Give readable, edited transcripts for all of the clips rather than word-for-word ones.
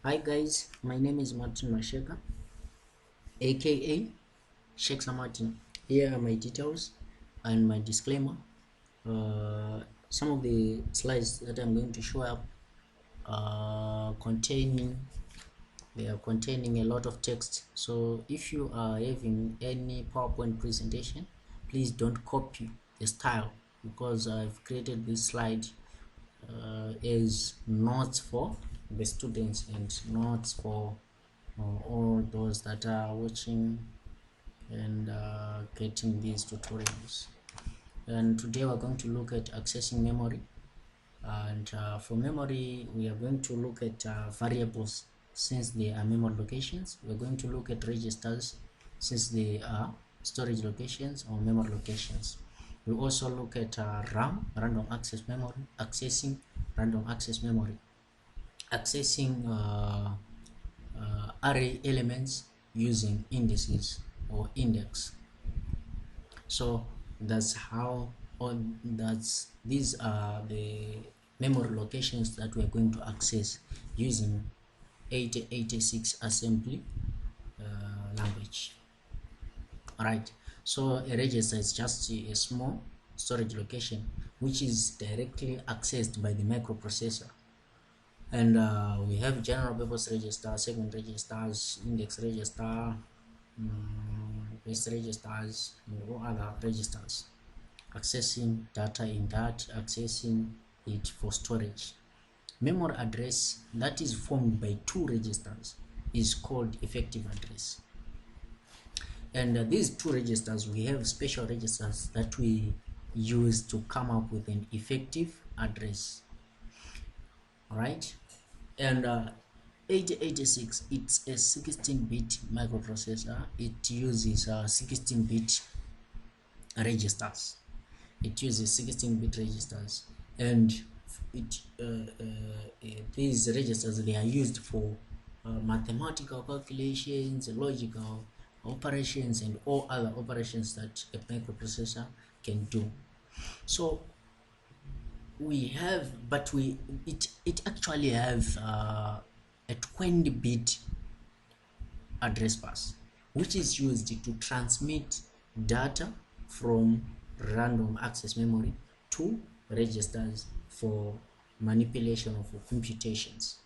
Hi guys, my name is Martin Masheka, aka Shexa Martin. Here are my details and my disclaimer. Some of the slides that I'm going to show up are containing a lot of text. So if you are having any PowerPoint presentation, please don't copy the style, because I've created this slide as notes for the students and notes for all those that are watching and getting these tutorials. And today we're going to look at accessing memory, and for memory we are going to look at variables, since they are memory locations. We're going to look at registers, since they are storage locations or memory locations. We also look at RAM, random access memory, accessing random access memory, accessing array elements using indices or index. So that's how, or these are the memory locations that we're going to access using 8086 assembly language. All right, so a register is just a small storage location which is directly accessed by the microprocessor. And we have general purpose register, segment registers, index register, base registers, and all other registers. Accessing data in that, accessing it for storage. Memory address that is formed by two registers is called effective address. And these two registers, we have special registers that we use to come up with an effective address. All right. And 8086, it's a 16-bit microprocessor. It uses 16-bit registers. And these registers, they are used for mathematical calculations, logical operations, and all other operations that a microprocessor can do. So we have, it actually have a 20-bit address bus, which is used to transmit data from random access memory to registers for manipulation of computations.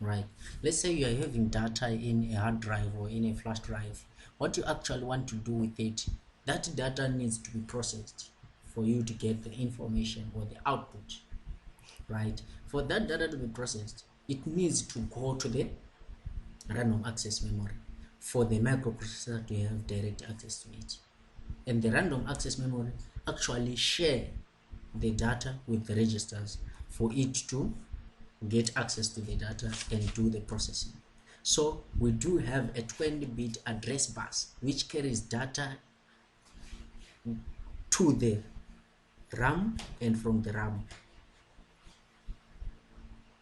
Right, let's say you are having data in a hard drive or in a flash drive. What you actually want to do with it, that data needs to be processed for you to get the information or the output. Right, for that data to be processed, it needs to go to the random access memory for the microprocessor to have direct access to it. And the random access memory actually share the data with the registers for it to get access to the data and do the processing. So we do have a 20-bit address bus which carries data to the RAM, and from the RAM,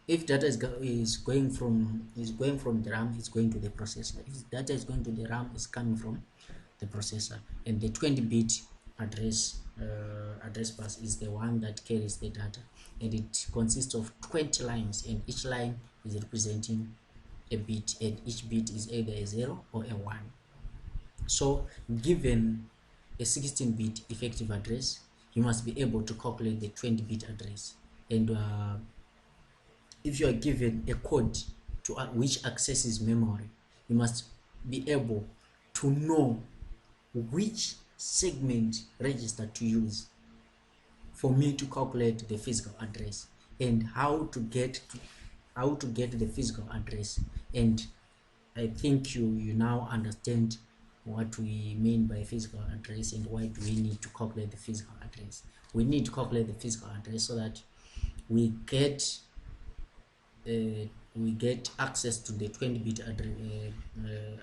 if data is going from the RAM, it's going to the processor. If data is going to the RAM, it's coming from the processor. And the 20-bit address bus is the one that carries the data, and it consists of 20 lines, and each line is representing a bit, and each bit is either a 0 or a 1. So given a 16-bit effective address, you must be able to calculate the 20-bit address. And if you are given a code to which accesses memory, you must be able to know which segment register to use for me to calculate the physical address, and how to get the physical address. And I think you now understand what we mean by physical address and why do we need to calculate the physical address. We need to calculate the physical address so that we get access to the 20-bit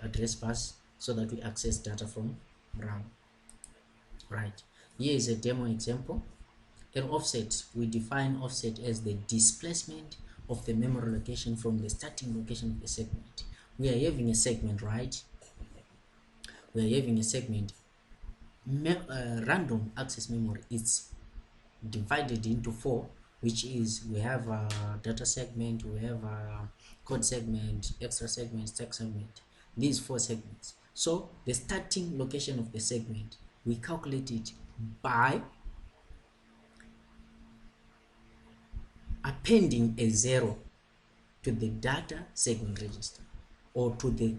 address bus, so that we access data from RAM. Right, here is a demo example. An offset, we define offset as the displacement of the memory location from the starting location of the segment. We are having a segment, right? We are having a segment. Random access memory is divided into 4 which is we have a data segment, we have a code segment, extra segment, stack segment, these 4 segments. So the starting location of the segment, we calculate it by appending a 0 to the data segment register, or to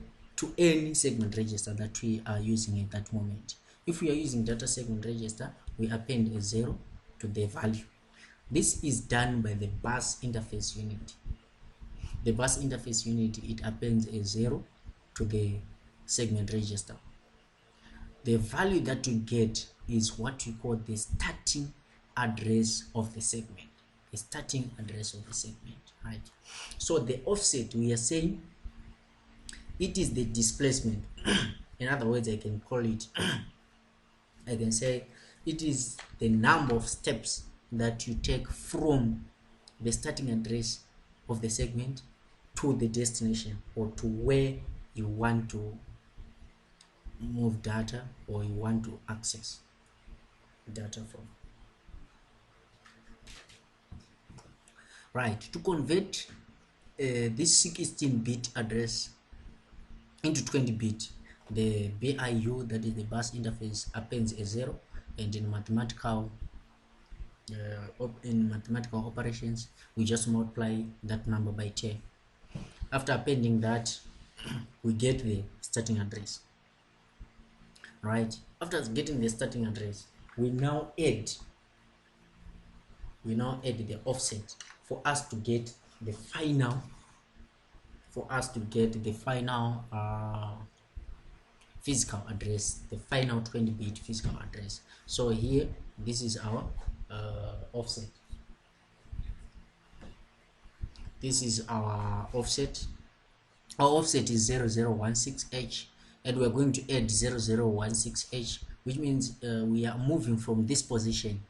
any segment register that we are using at that moment. If we are using data segment register, we append a 0 to the value. This is done by the bus interface unit. The bus interface unit, it appends a 0 to the segment register. The value that you get is what we call the starting address of the segment. The starting address of the segment, right? So the offset, we are saying it is the displacement. In other words, I can call it I can say it is the number of steps that you take from the starting address of the segment to the destination, or to where you want to move data, or you want to access data from. Right, to convert this 16-bit address into 20-bit, the BIU, that is the bus interface, appends a 0, and in mathematical operations, we just multiply that number by 10. After appending that, we get the starting address. Right, after getting the starting address, we now add the offset for us to get the final physical address, the final 20-bit physical address. So here, this is our offset. This is our offset. Our offset is 0016H, and we're going to add 0016H, which means we are moving from this position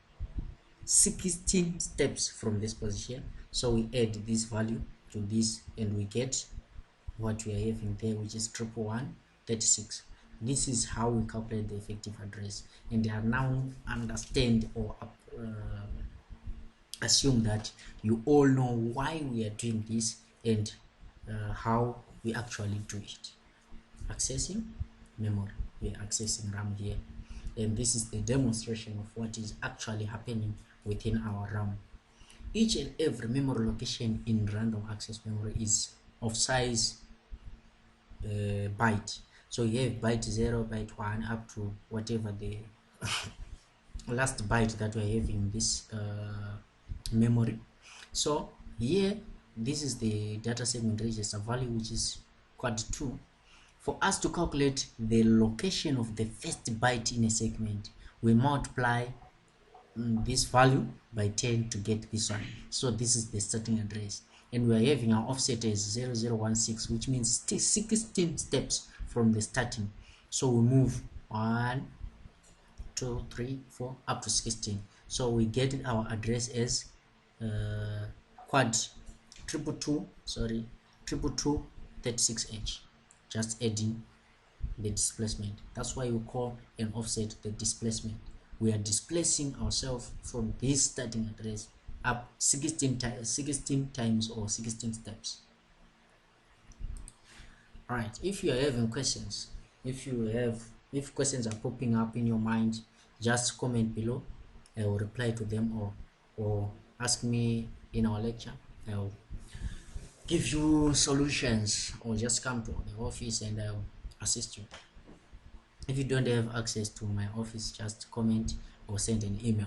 16 steps from this position. So we add this value to this, and we get what we are having there, which is 11136. This is how we calculate the effective address, and I now understand, or assume that you all know why we are doing this, and how we actually do it. Accessing memory, we are accessing RAM here, and this is the demonstration of what is actually happening within our RAM. Each and every memory location in random access memory is of size byte. So you have byte 0, byte 1, up to whatever the last byte that we have in this memory. So here, this is the data segment register value, which is quad 2. For us to calculate the location of the first byte in a segment, we multiply this value by 10 to get this one. So this is the starting address, and we are having our offset as 0016, which means 16 steps from the starting. So we move 1, 2, 3, 4 up to 16. So we get our address as quad 22236H, just adding the displacement. That's why we call an offset the displacement. We are displacing ourselves from this starting address up 16 times or 16 steps. All right, if you are having questions, if questions are popping up in your mind, just comment below. I will reply to them, or ask me in our lecture. I will give you solutions, or just come to the office and I will assist you. If you don't have access to my office, just comment or send an email.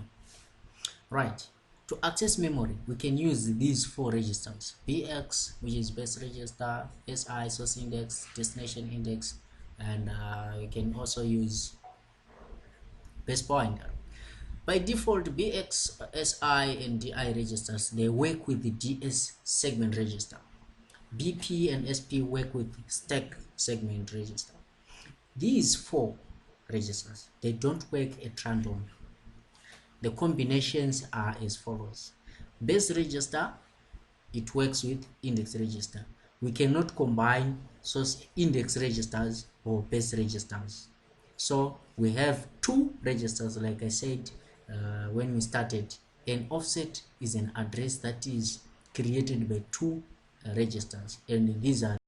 Right, to access memory, we can use these 4 registers: BX, which is base register, SI, source index, destination index, and we can also use base pointer. By default, BX, SI, and DI registers, they work with the DS segment register. BP and SP work with stack segment register. These 4 registers, they don't work at random. The combinations are as follows: base register, it works with index register. We cannot combine source index registers or base registers. So we have 2 registers, like I said when we started. An offset is an address that is created by two registers, and these are